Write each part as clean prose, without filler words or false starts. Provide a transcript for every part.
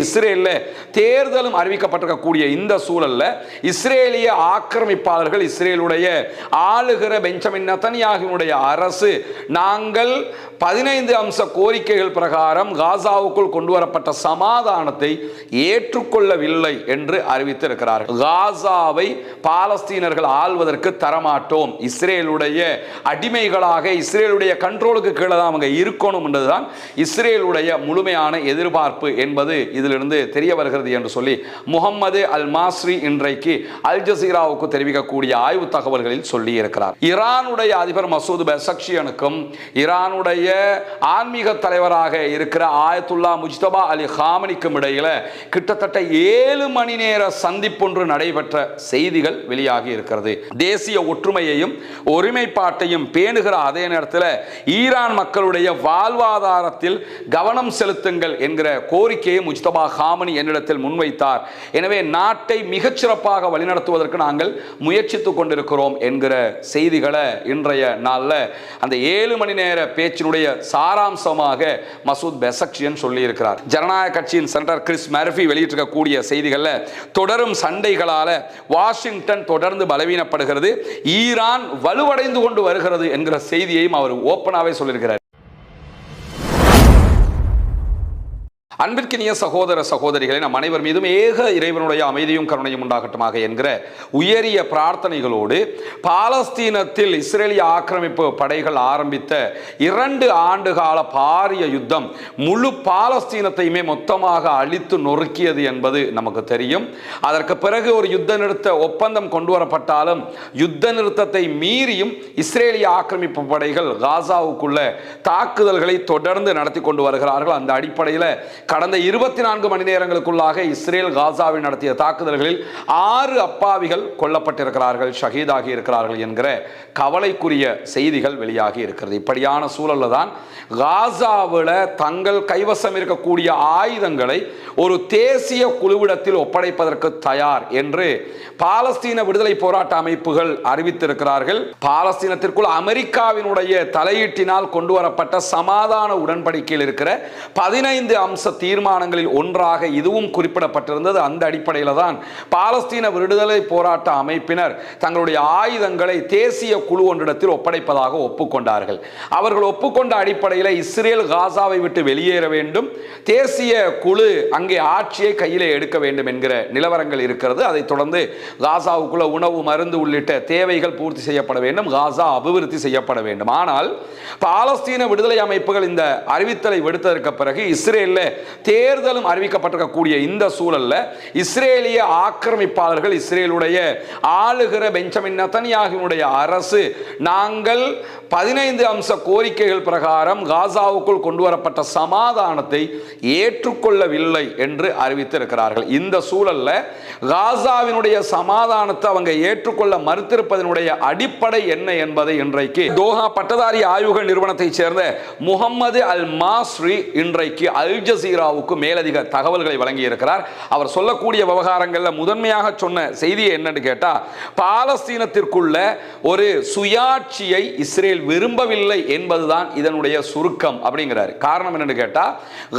இஸ்ரேல்ல தேர்தலும் அறிவிக்கப்பட்டிருக்கக்கூடிய இந்த சூழல்ல இஸ்ரேலிய ஆக்கிரமிப்பாளர்கள் இஸ்ரேலுடைய ஆளுகிற பெஞ்சமின் நெதன்யாகுவினுடைய அரசு நாங்கள் 15 அம்ச கோரிக்கைகள் பிரகாரம் காசாவுக்குள் கொண்டு வரப்பட்ட சமாதானத்தை ஏற்றுக்கொள்ளவில்லை என்று அறிவித்திருக்கிறார்கள். காசாவை பாலஸ்தீனர்கள் ஆள்வதற்கு தரமாட்டோம், இஸ்ரேலுடைய அடிமைகளாக இஸ்ரேலுடைய கண்ட்ரோலுக்கு கீழே தான் அவங்க இருக்கணும் என்றுதான் இஸ்ரேலுடைய முழுமையான எதிர்பார்ப்பு என்பது இதிலிருந்து தெரிய வருகிறது என்று சொல்லி முகமது அல் மாஸ்ரி இன்றைக்கு அல் ஜசீராவுக்கு தெரிவிக்கக்கூடிய ஆய்வு தகவல்களில் சொல்லி இருக்கிறார். ஈரானுடைய அதிபர் மசூத் பெசக்ஷியனுக்கும் ஈரானுடைய ஆன்மீக தலைவராக இருக்கிற ஆயத்துல்லா முஜ்தபா அலி காமனிக்கும் இடையில கிட்டத்தட்ட 7 மணி நேர சந்திப்பொன்று நடைபெற்ற செய்திகள் வெளியாகி இருக்கிறது. தேசிய ஒற்றுமையையும் ஒருமைப்பாட்டையும் பேணுகிற அதே நேரத்தில் ஈரான் மக்களுடைய வாழ்வாதாரத்தில் கவனம் செலுத்துங்கள் என்கிற கோரிக்கையை முஜ்தபா காமனி என்னிடத்தில் முன்வைத்தார். எனவே நாட்டை மிகச்சிறப்பாக வழிநடத்துவதற்கு நாங்கள் முயற்சித்துக் கொண்டிருக்கிறோம் என்கிற செய்திகளை இன்றைய நாளில் அந்த 7 மணி நேர பேச்சினுடைய சாராம்சமாக மசூத் பெசக்ஷியன் சொல்லி இருக்கிறார். ஜனநாயக கட்சியின் செனட்டர் கிறிஸ் மர்ஃபி வெளியிட்டிருக்கக்கூடிய செய்திகளில் தொடரும் சண்டைகளால வாஷிங்டன் தொடர்ந்து பலவீனப்படுகிறது, ஈரான் வலுவடைந்து கொண்டு வருகிறது என்கிற செய்தியையும் அவர் ஓப்பனாகவே சொல்லியிருக்கிறார். அன்பிற்கினிய சகோதர சகோதரிகளை நம் அனைவர் மீதும் ஏக இறைவனுடைய அமைதியும் கருணையும் உண்டாகட்டுமாக என்கிற உயரிய பிரார்த்தனைகளோடு பாலஸ்தீனத்தில் இஸ்ரேலிய ஆக்கிரமிப்பு படைகள் ஆரம்பித்த 2 ஆண்டுகால பாரிய யுத்தம் முழு பாலஸ்தீனத்தையுமே மொத்தமாக அழித்து நொறுக்கியது என்பது நமக்கு தெரியும். அதற்கு பிறகு ஒரு யுத்த நிறுத்த ஒப்பந்தம் கொண்டு வரப்பட்டாலும் யுத்த நிறுத்தத்தை மீறியும் இஸ்ரேலிய ஆக்கிரமிப்பு படைகள் காசாவுக்குள்ள தாக்குதல்களை தொடர்ந்து நடத்தி கொண்டு வருகிறார்கள். அந்த அடிப்படையில் கடந்த 24 மணி நேரங்களுக்குள்ளாக இஸ்ரேல் காசாவில் நடத்திய தாக்குதல்களில் 6 அப்பாவிகள் கொல்லப்பட்டிருக்கிறார்கள், ஷஹீதாகி இருக்கிறார்கள் என்கிற கவலைக்குரிய செய்திகள் வெளியாகி இருக்கிறது. இப்படியான சூழல்ல தான் காசாவில் தங்கள் கைவசம் இருக்கக்கூடிய ஆயுதங்களை ஒரு தேசிய குழுவிடத்தில் ஒப்படைப்பதற்கு தயார் என்று பாலஸ்தீன விடுதலை போராட்ட அமைப்புகள் அறிவித்திருக்கிறார்கள். பாலஸ்தீனத்திற்குள் அமெரிக்காவினுடைய தலையீட்டினால் கொண்டு வரப்பட்ட சமாதான உடன்படிக்கையில் இருக்கிற 15 அம்ச தீர்மானங்களில் ஒன்றாக இதுவும் குறிப்பிடப்பட்டிருந்தது. அந்த அடிப்படையில் தான் பாலஸ்தீன விடுதலை போராட்ட அமைப்பினர் தங்களுடைய ஆயுதங்களை தேசிய குழு ஒன்றிடத்தில் ஒப்படைப்பதாக ஒப்புக்கொண்டார்கள். அவர்கள் ஒப்புக்கொண்ட அடிப்படையில் இஸ்ரேல் காசாவை விட்டு வெளியேற வேண்டும், தேசிய குழு அங்கே ஆட்சியை கையிலே எடுக்க வேண்டும் என்கிற நிலவரங்கள் இருக்கிறது. அதைத் தொடர்ந்து காசாவுக்குள்ள உணவு, மருந்து உள்ளிட்ட தேவைகள் பூர்த்தி செய்யப்பட வேண்டும், காசா அபிவிருத்தி செய்யப்பட வேண்டும். ஆனால் பாலஸ்தீன விடுதலை அமைப்புகள் இந்த அறிவித்தலை விடுத்ததற்கு பிறகு இஸ்ரேல்ல தேர்தலும் அறிவிக்கப்பட்டிருக்கக்கூடிய இந்த சூழல்ல இஸ்ரேலிய ஆக்கிரமிப்பாளர்கள் இஸ்ரேலுடைய ஆளுகிற பெஞ்சமின் நெதன்யாகுவினுடைய அரசு நாங்கள் 15 அம்ச கோரிக்கைகள் பிரகாரம் காசாவுக்குள் கொண்டு வரப்பட்ட சமாதானத்தை ஏற்றுக்கொள்ளவில்லை என்று அறிவித்திருக்கிறார்கள். இந்த சூழல்ல காசாவினுடைய சமாதானத்தை அவங்க ஏற்றுக்கொள்ள மறுத்திருப்பதனுடைய அடிப்படை என்ன என்பதை இன்றைக்கு தோஹா பட்டதாரி ஆய்வுகள் நிறுவனத்தை சேர்ந்த முகமது அல் மாஸ்ரி இன்றைக்கு அல் ஜசீராவுக்கு மேலதிக தகவல்களை வழங்கி இருக்கிறார். அவர் சொல்லக்கூடிய விவகாரங்களில் முதன்மையாக சொன்ன செய்தி என்னன்னு கேட்டா, பாலஸ்தீனத்திற்குள்ள ஒரு சுயாட்சியை இஸ்ரேல் விரும்பவில்லை என்பதுதான் இதனுடைய சுருக்கம் அப்படிங்கிறார். காரணம் என்னன்னு கேட்டா,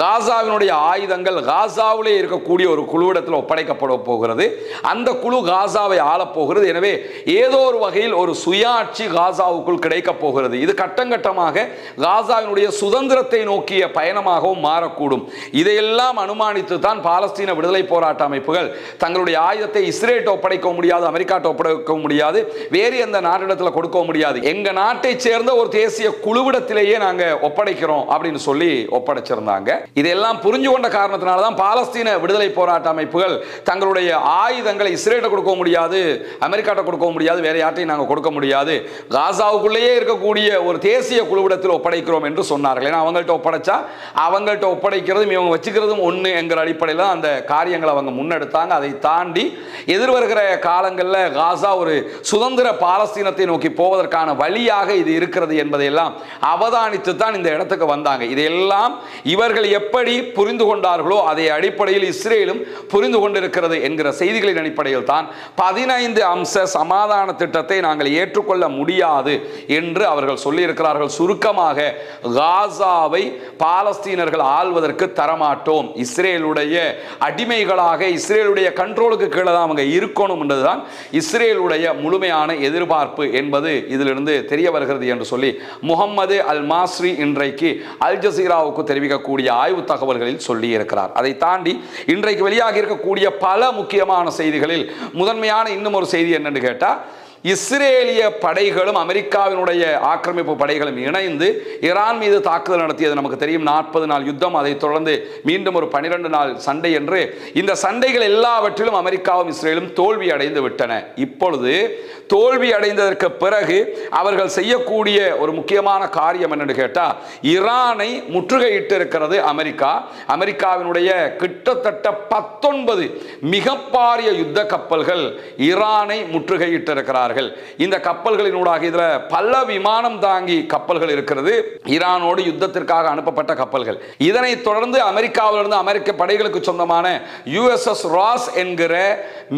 காசாவினுடைய ஆயுதங்கள் காசாவிலே இருக்கக்கூடிய ஒரு குழுவிடத்தில் ஒப்படைக்கப்பட போகிறது, அந்த குழு காசாவை ஆளப்போகிறது. எனவே ஏதோ ஒரு வகையில் ஒரு சுயாட்சி காசாவுக்குள் கிடைக்க போகிறது. இது கட்டங்கட்டமாக காசாவினுடைய சுதந்திரத்தை நோக்கிய பயணமாகவும் மாறக்கூடும். இதையெல்லாம் அனுமானித்து தான் பாலஸ்தீன விடுதலை போராட்ட அமைப்புகள் தங்களுடைய ஆயுதத்தை இஸ்ரேல் ஒப்படைக்க முடியாது, அமெரிக்கா ஒப்படைக்க முடியாது, வேறு எந்த நாட்டிடத்தில் கொடுக்க முடியாது, எங்க நாட்டை சேர்ந்த ஒரு தேசிய குழுவிடத்திலேயே நாங்க ஒப்படைக்கிறோம் அப்படின்னு சொல்லி ஒப்படைச்சிருந்தாங்க. இதெல்லாம் புரிஞ்சு கொண்ட காரணத்தினால தான் பாலஸ்தீன விடுதலை போராட்ட அமைப்புகள் தங்களுடைய ஆயுதங்களை இஸ்ரேல் கொடுக்க முடியாது, அமெரிக்கா கொடுக்க முடியாது, வேற யார்ட்டையும் நாங்கள் கொடுக்க முடியாது, காசாவுக்குள்ளேயே இருக்கக்கூடிய ஒரு தேசிய குழுவிடத்தில் ஒப்படைக்கிறோம் என்று சொன்னார்கள். ஏன்னா அவங்கள்ட்ட ஒப்படைச்சா அவங்கள்ட்ட ஒப்படைக்கிறதும் இவங்க வச்சுக்கிறதும் ஒன்று என்கிற அடிப்படையில் அந்த காரியங்களை அவங்க முன்னெடுத்தாங்க. அதை தாண்டி எதிர்வருகிற காலங்களில் காசா ஒரு சுதந்திர பாலஸ்தீனத்தை நோக்கி போவதற்கான வழியாக இது இருக்கிறது என்பதையெல்லாம் அவதானித்து தான் இந்த இடத்துக்கு வந்தாங்க. இதையெல்லாம் இவர்கள் எப்படி புரிந்து கொண்டார்களோ அதே அடிப்படையில் இஸ்ரேலும் புரிந்து கொண்டிருக்கிறது என்கிற செய்திகளின் அடிப்படையில் தான் 15 அம்ச சமாதான திட்டத்தை நாங்கள் ஏற்றுக்கொள்ள முடியாது என்று அவர்கள் சொல்லியிருக்கிறார்கள். சுருக்கமாக காசாவை பாலஸ்தீனர்கள் ஆள்வதற்கு தரமாட்டோம், இஸ்ரேலுடைய அடிமைகளாக இஸ்ரேலுடைய கண்ட்ரோலுக்கு கீழே தான் அவங்க இருக்கணும் என்றதுதான் இஸ்ரேலுடைய முழுமையான எதிர்பார்ப்பு என்பது இதிலிருந்து தெரிய வருகிறது என்று சொல்லி முகமது அல் மாஸ்ரி இன்றைக்கு அல் ஜசீராவுக்கு தெரிவிக்கக்கூடிய ஆய்வு தகவல்களில் சொல்லி இருக்கிறார். அதை தாண்டி இன்றைக்கு வெளியாகி இருக்கக்கூடிய பல முக்கியமான செய்திகளில் முதன்மையான இன்னும் ஒரு செய்தி என்னன்னு கேட்டா, இஸ்ரேலிய படைகளும் அமெரிக்காவினுடைய ஆக்கிரமிப்பு படைகளும் இணைந்து ஈரான் மீது தாக்குதல் நடத்தியது நமக்கு தெரியும். 40 நாள் யுத்தம், அதைத் தொடர்ந்து மீண்டும் ஒரு 12 நாள் சண்டை என்று இந்த சண்டைகள் எல்லாவற்றிலும் அமெரிக்காவும் இஸ்ரேலும் தோல்வி அடைந்து விட்டன. இப்பொழுது தோல்வி அடைந்ததற்கு பிறகு அவர்கள் செய்யக்கூடிய ஒரு முக்கியமான காரியம் என்னன்னு கேட்டா, ஈரானை முற்றுகையிட்டு இருக்கிறது அமெரிக்கா. அமெரிக்காவினுடைய கிட்டத்தட்ட 19 மிக பாரிய யுத்த கப்பல்கள் ஈரானை முற்றுகையிட்டு இருக்கிறார்கள். இந்த கப்பல்களினூடாக இதுல பல விமானம் தாங்கி கப்பல்கள் இருக்கிறது, ஈரானோடு யுத்தத்திற்காக அனுப்பப்பட்ட கப்பல்கள். இதனைத் தொடர்ந்து அமெரிக்காவிலிருந்து அமெரிக்க படைகளுக்கு சொந்தமான USS ராஸ் என்கிற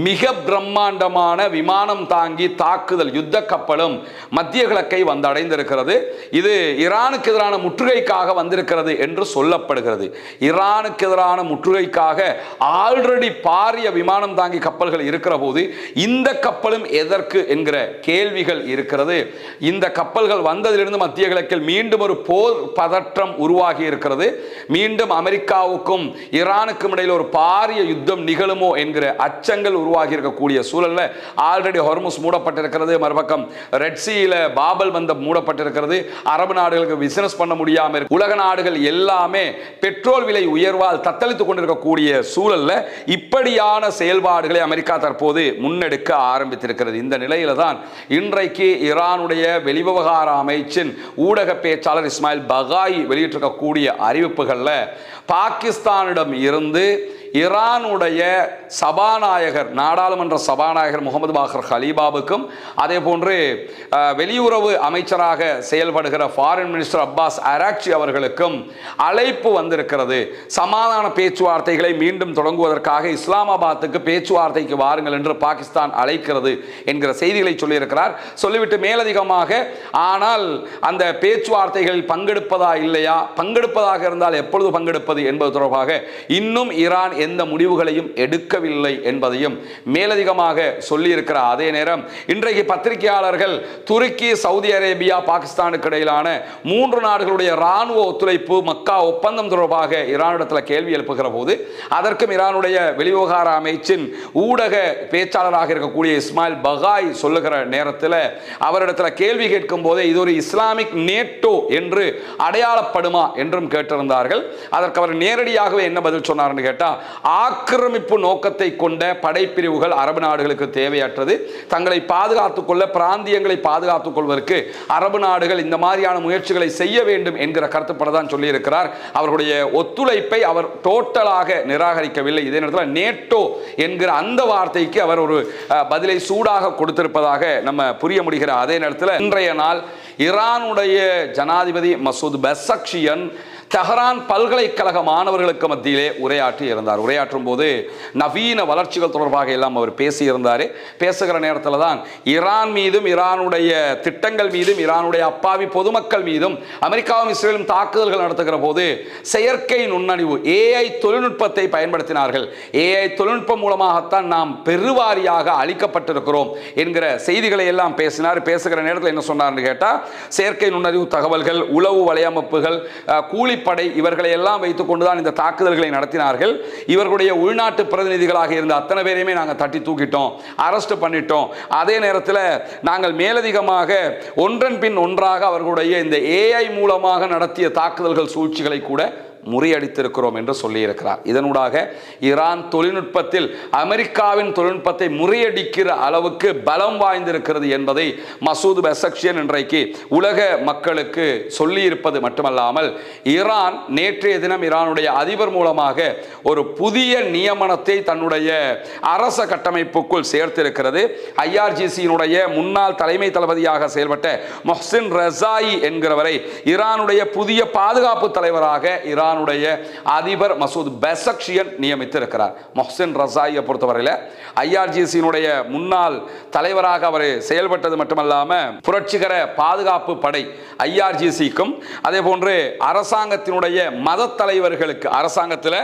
மிக பிரம்மாண்டமான விமானம் தாங்கி தாக்குதல் யுத்த கப்பலும் மத்திய கிழக்கை வந்தடைந்திருக்கிறது. இது ஈரானுக்கு எதிரான முற்றுகைக்காக வந்திருக்கிறது என்று சொல்லப்படுகிறது. ஈரானுக்கு எதிரான முற்றுகைக்காக ஆல்ரெடி பாரிய விமானம் தாங்கி கப்பல்கள் இருக்கிற போது இந்த கப்பலும் எதற்கு என்கிற கேள்விகள் இருக்கிறது. இந்த கப்பல்கள் வந்ததிலிருந்து மத்திய கிழக்கில் மீண்டும் ஒரு போர் பதற்றம் உருவாகி இருக்கிறது. மீண்டும் அமெரிக்காவுக்கும் ஈரானுக்கும் இடையில் ஒரு பாரிய யுத்தம் நிகழுமோ என்கிற அச்சங்கள் உருவாகி இருக்கக்கூடிய சூழல்ல ஆல்ரெடி ஹொர்முஸ் மூடப்பட்டிருக்கிறது, மறுபக்கம் ரெட் சீல பாபல் பந்தம் மூடப்பட்டிருக்கிறது. அரபு நாடுகளுக்கு பிசினஸ் பண்ண முடியாம உலக நாடுகள் எல்லாமே பெட்ரோல் விலை உயர்வால் தத்தளித்துக் கொண்டிருக்கக்கூடிய சூழல்ல இப்படியான செயல்பாடுகளை அமெரிக்கா தற்போது முன்னெடுக்க ஆரம்பித்திருக்கிறது. இந்த நிலையில தான் இன்றைக்கு ஈரானுடைய வெளிவிவகார அமைச்சின் ஊடக பேச்சாளர் இஸ்மாயில் பகாய் வெளியிட்டிருக்கக்கூடிய அறிவிப்புகள்ல பாகிஸ்தானிடம் இருந்து ஈரானுடைய சபாநாயகர், நாடாளுமன்ற சபாநாயகர் முகமது பாகர் ஹலீபாவுக்கும் அதே போன்று வெளியுறவு அமைச்சராக செயல்படுகிற ஃபாரின் மினிஸ்டர் அப்பாஸ் அராக்சி அவர்களுக்கும் அழைப்பு வந்திருக்கிறது. சமாதான பேச்சுவார்த்தைகளை மீண்டும் தொடங்குவதற்காக இஸ்லாமாபாத்துக்கு பேச்சுவார்த்தைக்கு வாருங்கள் என்று பாகிஸ்தான் அழைக்கிறது என்கிற செய்திகளை சொல்லியிருக்கிறார். சொல்லிவிட்டு மேலதிகமாக, ஆனால் அந்த பேச்சுவார்த்தைகளில் பங்கெடுப்பதா இல்லையா, பங்கெடுப்பதாக இருந்தால் எப்பொழுது பங்கெடுப்பது என்பது தொடர்பாக இன்னும் ஈரான் எந்த முடிவுகளையும் எடுக்கவில்லை என்பதையும் மேலதிகமாக சொல்லியிருக்கிறார். அதே நேரம் இன்றைக்கு பத்திரிகையாளர்கள் துருக்கி, சவுதி அரேபியா, பாகிஸ்தானுக்கு இடையிலான 3 நாடுகளுடைய ராணுவ ஒத்துழைப்பு மக்கா ஒப்பந்தம் தொடர்பாக ஈரானிடத்தில் கேள்வி எழுப்புகிற போது அதற்கும் ஈரானுடைய வெளிவிவகார அமைச்சின் ஊடக பேச்சாளராக இருக்கக்கூடிய இஸ்மாயில் பகாய் சொல்லுகிற நேரத்தில் அவரிடத்தில் கேள்வி கேட்கும் போதே இது ஒரு இஸ்லாமிக் நேட்டோ என்று அடையாளப்படுமா என்றும் கேட்டிருந்தார்கள். அதற்கு அவர் நேரடியாகவே என்ன பதில் சொன்னார்னு கேட்டா, ஆக்கிரமிப்பு நோக்கத்தை கொண்ட படைப்பிரிவுகள் அரபு நாடுகளுக்கு தேவையற்றது, தங்களை பாதுகாத்துக் கொள்ள, பிராந்தியங்களை பாதுகாத்துக் கொள்வதற்கு அரபு நாடுகள் இந்த மாதிரியான முயற்சிகளை செய்ய வேண்டும் என்கிற கருத்துப்பட தான் சொல்லியிருக்கிறார். அவர்களுடைய ஒத்துழைப்பை அவர் டோட்டலாக நிராகரிக்கவில்லை. இதே நேரத்தில் நேட்டோ என்கிற அந்த வார்த்தைக்கு அவர் ஒரு பதிலை சூடாக கொடுத்திருப்பதாக நம்ம புரிய முடிகிறார். அதே நேரத்தில் இன்றைய நாள் ஈரானுடைய ஜனாதிபதி மசூத் பெஸக்ஷியன் தெஹரான் பல்கலைக்கழக மாணவர்களுக்கு மத்தியிலே உரையாற்றி இருந்தார். உரையாற்றும் போது நவீன வளர்ச்சிகள் தொடர்பாக எல்லாம் அவர் பேசியிருந்தார். பேசுகிற நேரத்தில் தான் ஈரான் மீதும் ஈரானுடைய திட்டங்கள் மீதும் ஈரானுடைய அப்பாவி பொதுமக்கள் மீதும் அமெரிக்காவும் இஸ்ரேலும் தாக்குதல்கள் நடத்துகிற போது செயற்கை நுண்ணறிவு AI தொழில்நுட்பத்தை பயன்படுத்தினார்கள். AI தொழில்நுட்பம் மூலமாகத்தான் நாம் பெருவாரியாக அளிக்கப்பட்டிருக்கிறோம் என்கிற செய்திகளை எல்லாம் பேசினார். பேசுகிற நேரத்தில் என்ன சொன்னார்னு கேட்டால், செயற்கை நுண்ணறிவு தகவல்கள், உளவு வலையமைப்புகள், கூலி படை இவர்களை எல்லாம் வைத்துக் கொண்டுதான் இந்த தாக்குதல்களை நடத்தினார்கள். இவர்களுடைய உள்நாட்டு பிரதிநிதிகளாக இருந்த அத்தனை பேரையுமே நாங்கள் தட்டி தூக்கிட்டோம், அரெஸ்ட் பண்ணிட்டோம். அதே நேரத்தில் நாங்கள் மேலதிகமாக ஒன்றன் பின் ஒன்றாக அவர்களுடைய இந்த AI மூலமாக நடத்திய தாக்குதல்கள் சூழ்ச்சிகளை கூட முறியடித்திருக்கிறோம் என்று சொல்லியிருக்கிறார். இதனூடாக ஈரான் தொழில்நுட்பத்தில் அமெரிக்காவின் தொழில்நுட்பத்தை முறியடிக்கிற அளவுக்கு பலம் வாய்ந்திருக்கிறது என்பதை மசூத் பெஸக்ஷியன் இன்றைக்கு உலக மக்களுக்கு சொல்லியிருப்பது மட்டுமல்லாமல், ஈரான் நேற்றைய தினம் ஈரானுடைய அதிபர் மூலமாக ஒரு புதிய நியமனத்தை தன்னுடைய அரச கட்டமைப்புக்குள் சேர்த்திருக்கிறது. IRGC-யினுடைய முன்னாள் தலைமை தளபதியாக செயல்பட்ட மொஹ்சின் ரெசாயி என்கிறவரை ஈரானுடைய புதிய பாதுகாப்பு தலைவராக ஈரான் ஈரானுடைய அதிபர் மசூத் பெசக்ஷியன் நியமித்திருக்கிறார். மொஹ்சின் ரஸாயியை பொறுத்தவரையில் ஐஆர்ஜிசியினுடைய முன்னாள் தலைவராக அவர் செயல்பட்டது மட்டுமல்லாமல் புரட்சிகர பாதுகாப்பு படை ஐஆர்ஜிசிக்கும் அதே போன்று அரசாங்கத்தினுடைய மத தலைவர்களுக்கு, அரசாங்கத்தில்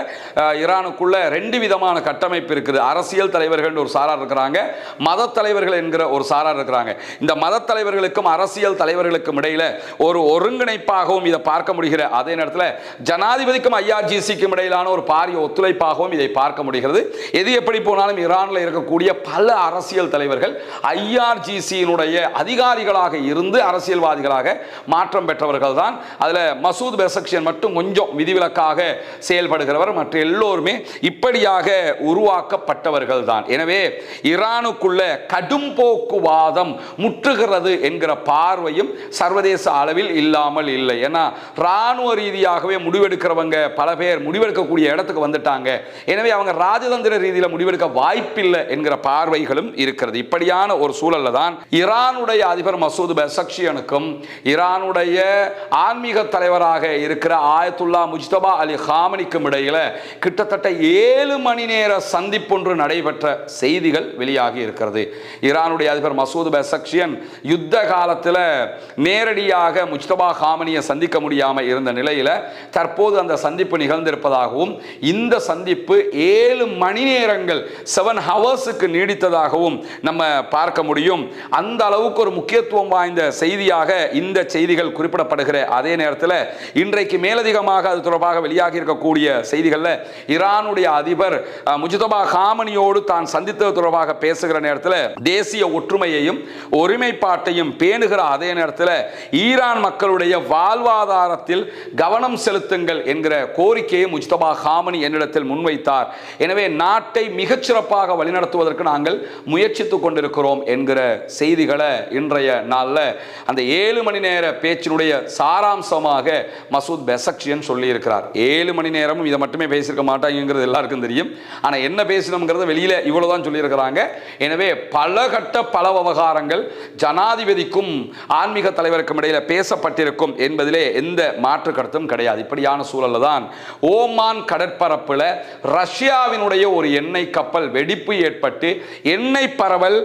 ஈரானுக்குள்ள ரெண்டு விதமான கட்டமைப்பு இருக்குது. அரசியல் தலைவர்கள் ஒரு சாரார் இருக்கிறாங்க, மத தலைவர்கள் என்கிற ஒரு சாரார் இருக்கிறாங்க. இந்த மத தலைவர்களுக்கும் அரசியல் தலைவர்களுக்கும் இடையில ஒரு ஒருங்கிணைப்பாகவும் இதை பார்க்க முடிகிற அதே நேரத்தில் ஜனாதிபதிக்கும் ஐஆர்ஜிசிக்கும் இடையிலான ஒரு பாரிய ஒத்துழைப்பாகவும் இதை பார்க்க முடிகிறது. எது எப்படி போனாலும் ஈரானில் இருக்கக்கூடிய பல அரசியல் தலைவர்கள் ஐஆர்ஜிசியினுடைய அதிகாரிகளாக இருந்து அரசியல்வாதிகளாக மாற்றம் பெற்றவர்கள் தான். அதில் மசூத் பெசக்ஷியன் மட்டும் கொஞ்சம் விதிவிலக்காக செயல்படுகிறவர், மற்ற எல்லோருமே இப்படியாக உருவாக்கப்பட்டவர்கள் தான். எனவே ஈரானுக்குள்ள கடும் போக்குவாதம் முற்றுகிறது என்கிற பார்வையும் சர்வதேச அளவில் இல்லாமல் இல்லை. ஏன்னா ராணுவ ரீதியாகவே முடிவெடுக்கிறவங்க பல பேர் முடிவெடுக்கக்கூடிய இடத்துக்கு வந்துட்டாங்க. எனவே அவங்க ராஜதந்திர ரீதியில் முடிவெடுக்க வாய்ப்பில்லை என்கிற பார்வைகளும் இருக்கிறது. இப்படியான ஒரு சூழல்ல தான் ஈரானுடைய அதிபர் மசூத் பெசக்ஷியனுக்கும் ஈரானுடைய ஆன்மீக தலைவராக இருக்கிற ஆயத்துல்லா முஜ்தபா அலி காமனிக்கும் இடையில கிட்டத்தட்ட 7 மணி நேர சந்திப்பொன்று நடைபெற்ற செய்திகள் வெளியாகி இருக்கிறது. ஈரானுடைய அதிபர் மசூத் பெசக்ஷியன் யுத்த காலத்தில் நேரடியாக முஜ்தபா காமனியை சந்திக்க முடியாமல் இருந்த நிலையில் தற்போது அந்த சந்திப்பு நிகழ்ந்திருப்பதாகவும் இந்த சந்திப்பு 7 மணி நேரங்கள் 7 ஹவர்ஸுக்கு நீடித்ததாகவும் நம்ம பார்க்க முடியும். அந்த அளவுக்கு ஒரு முக்கியத்துவம் வாய்ந்த செய்தியாக இந்த செய்திகள் குறிப்பிடப்படுகிற அதே நேரத்தில் இன்றைக்கு மேலதிகமாக அது தொடர்பாக வெளியாகி இருக்கக்கூடிய செய்திகளில் ஈரானுடைய அதிபர் முஜ்தபா காமனியோடு தான் சந்தித்தது தொடர்பாக பேசுகிற நேரத்தில் தேசிய ஒற்றுமையையும் ஒருமைப்பாட்டையும் பேணுகிற அதே நேரத்தில் ஈரான் மக்களுடைய வாழ்வாதாரத்தில் கவனம் செலுத்துங்கள் என்கிற கோரிக்கையை முஜ்தபா காமனி என்னிடத்தில் முன்வைத்தார். எனவே நாட்டை மிகச்சிறப்பாக வழிநடத்துவதற்கு நாங்கள் முயற்சித்துக் கொண்டிருக்கிறோம் என்கிற செய்திகளை இன்றைய நாளில் அந்த 7 மணி நேர பேச்சினுடைய சாராம்சமாக மசூத் பெசக்ஷியன் சொல்லி இருக்கிறார். 7 மணி நேரமும் இதை மட்டுமே பேசியிருக்க மாட்டாங்கிறது எல்லாருக்கும் தெரியும். ஆனால் என்ன பேசணுங்கிறத வெளியில இவ்வளவுதான் சொல்லியிருக்கிறாங்க. எனவே பல கட்ட பல விவகாரங்கள் ஜனாதிபதிக்கும் ஆன்மீக தலைவருக்கும் இடையில பேசப்பட்டிருக்கும் என்பதிலே எந்த மாற்று கருத்தும் கிடையாது. இப்படியான சூழல்ல தான் ஓமான் கடற்பரப்பில் ரஷ்யாவினுடைய ஒரு எண்ணெய் கப்பல் வெடிப்பு ஏற்பட்டு எண்ணெய் பரவல்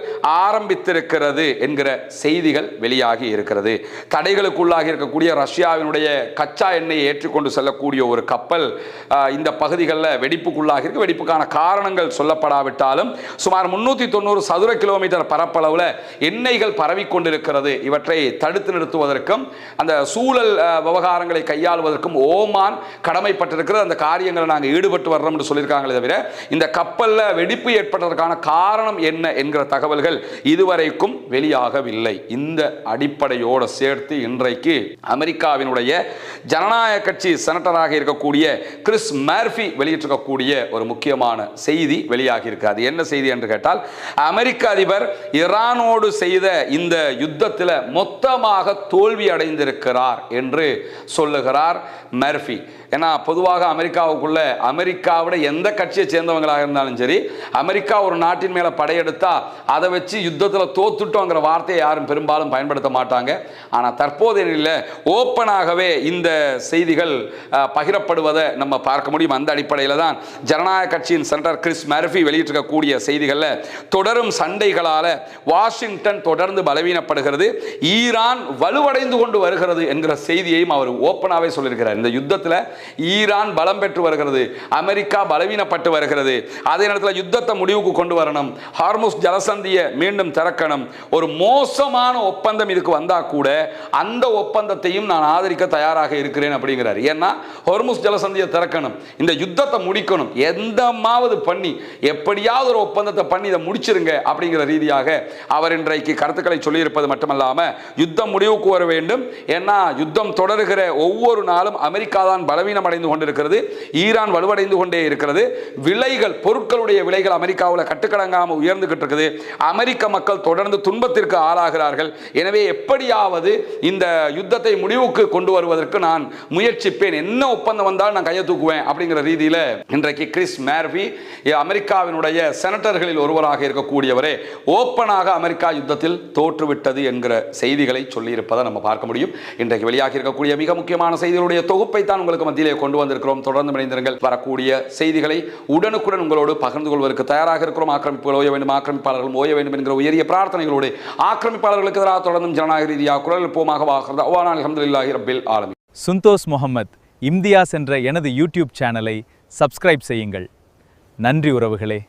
ஆரம்பித்திருக்கிறது என்கிற செய்திகள் வெளியாகி இருக்கிறது. தடைகளுக்குள்ளாகி இருக்கக்கூடிய ரஷ்யாவினுடைய கச்சா எண்ணெயை ஏற்றிக்கொண்டு செல்லக்கூடிய ஒரு கப்பல் இந்த பகுதிகளில் வெடிப்புக்குள்ளாகி இருக்கு. வெடிப்புக்கான காரணங்கள் சொல்லப்படாவிட்டாலும் சுமார் 390 சதுர கிலோமீட்டர் பரப்பளவில் எண்ணெய்கள் பரவிக்கொண்டிருக்கிறது. இவற்றை தடுத்து நிறுத்துவதற்கும் அந்த சூழல் விவகாரங்களை கையாளுவதற்கும் ஓமான் கடமைப்பட்டிருக்கிறது. அந்த காரியங்களை நாங்கள் ஈடுபட்டு வர்றோம் என்று சொல்லியிருக்காங்களே தவிர இந்த கப்பலில் வெடிப்பு ஏற்பட்டதற்கான காரணம் என்ன என்கிற தகவல்கள் இதுவரைக்கும் வெளியாகவில்லை. இந்த அடிப்படையோடு சேர்த்து இன்றைக்கு அமெரிக்காவினுடைய ஜனநாயக கட்சி செனட்டராக இருக்கக்கூடிய கிறிஸ் மர்ஃபி வெளியிட்டிருக்கக்கூடிய ஒரு முக்கியமான செய்தி வெளியாகி இருக்காது. என்ன செய்தி என்று கேட்டால், அமெரிக்க அதிபர் ஈரானோடு செய்த இந்த யுத்தத்தில் மொத்தமாக தோல்வி அடைந்திருக்கிறார் என்று சொல்லுகிறார் மர்ஃபி. ஏன்னா பொதுவாக அமெரிக்காவுக்குள்ள அமெரிக்காவோட எந்த கட்சியை சேர்ந்தவங்களாக இருந்தாலும் சரி, அமெரிக்கா ஒரு நாட்டின் மேலே படையெடுத்தா அதை வச்சு யுத்தத்தில் தோத்துட்டோங்கிற வார்த்தையை யாரும் பெரும்பாலும் பயன்படுத்த மாட்டாங்க. ஆனால் தற்போதைய நிலையில் ஓப்பனாகவே இந்த செய்திகள் பகிரப்படுவதை நம்ம பார்க்க முடியும். அந்த அடிப்படையில் தான் ஜனநாயக கட்சியின் செனட்டர் கிறிஸ் மர்ஃபி வெளியிட்டிருக்கக்கூடிய செய்திகளில் தொடரும் சண்டைகளால் வாஷிங்டன் தொடர்ந்து பலவீனப்படுகிறது, ஈரான் வலுவடைந்து கொண்டு வருகிறது என்கிற செய்தியையும் அவர் ஓப்பனாகவே சொல்லியிருக்கிறார். இந்த யுத்தத்தில் ஈரான் பலம் பெற்று வருகிறது, அமெரிக்கா பலவீனப்பட்டு வருகிறது. அதே நேரத்தில் யுத்தத்தை முடிவுக்கு கொண்டு வரணும், ஹார்முஸ் ஜலசந்தியை மீண்டும் திறக்கணும். ஒரு மோசமான ஒப்பந்தம் இதுக்கு வந்தா கூட அந்த ஒப்பந்தத்தையும் நான் ஆதரிக்க தயாராக இருக்கிறேன் அப்படிங்கிறார். ஏன்னா ஹார்முஸ் ஜலசந்தியை திறக்கணும், இந்த யுத்தத்தை முடிக்கணும், எந்தமாவது பண்ணி எப்படியாவது ஒரு ஒப்பந்தத்தை பண்ணி இதை முடிச்சிருங்க அப்படிங்கிற ரீதியாக அவர் இன்றைக்கு கருத்துக்களை சொல்லியிருப்பது மட்டுமல்லாமல் யுத்தம் முடிவுக்கு வர வேண்டும். ஏன்னா யுத்தம் தொடர்கிற ஒவ்வொரு நாளும் அமெரிக்கா தான் பலவீனம் அடைந்து கொண்டிருக்கிறது, ஈரான் வலுவடைந்து கொண்டே இருக்கிறது. விலைகள், பொருட்களுடைய விலைகள் அமெரிக்காவில் கட்டுக்கடங்காமல் உயர்ந்துகிட்டு இருக்குது. அமெரிக்க மக்கள் தொடர்ந்து துன்பத்திற்கு ஆளாகிறார்கள். எனவே எப்படியாவது இந்த யுத்தத்தை முடிவுக்கு கொண்டு வருவதற்கு நான் முயற்சிப்பேன், என்ன ஒப்பந்தம் வந்தால் நான் கையை தூக்குவேன் அப்படிங்கிற ரீதியில் இன்றைக்கு கிறிஸ் மர்ஃபி அமெரிக்காவினுடைய செனட்டர்களில் ஒருவராக இருக்கக்கூடியவரே ஓப்பனாக அமெரிக்கா யுத்தத்தில் தோற்றுவிட்டது என்கிற செய்திகளை சொல்லியிருப்பதை நம்ம பார்க்க முடியும். இன்றைக்கு வெளியாகி இருக்கக்கூடிய மிக முக்கியமான செய்திகளுடைய தொகுப்பை தான் உங்களுக்கு மத்தியிலே கொண்டு வந்திருக்கிறோம். தொடர்ந்து இணைந்திருங்கள். வரக்கூடிய செய்திகளை உடனுக்குடன் உங்களோடு பகிர்ந்து கொள்வதற்கு தயாராக இருக்கிறோம். ஆக்கிரமிப்புகள் ஓய வேண்டும், ஆக்கிரமிப்பாளர்கள் ஓய வேண்டும் என்கிற உயரிய பிரார்த்தனைகளோடு ஆக்கிரமிப்பாளர்களுக்கு எதிராக தொடர்ந்தும் ஜனநாயக ரீதியாக குரல் எழுப்புவோமாக. அல்ஹம்துலில்லாஹி ரப்பில் ஆலமீன். சுந்தோஸ் முகமது இம்தியாஸ் என்ற எனது யூடியூப் சேனலை சப்ஸ்கிரைப் செய்யுங்கள். நன்றி உறவுகளே.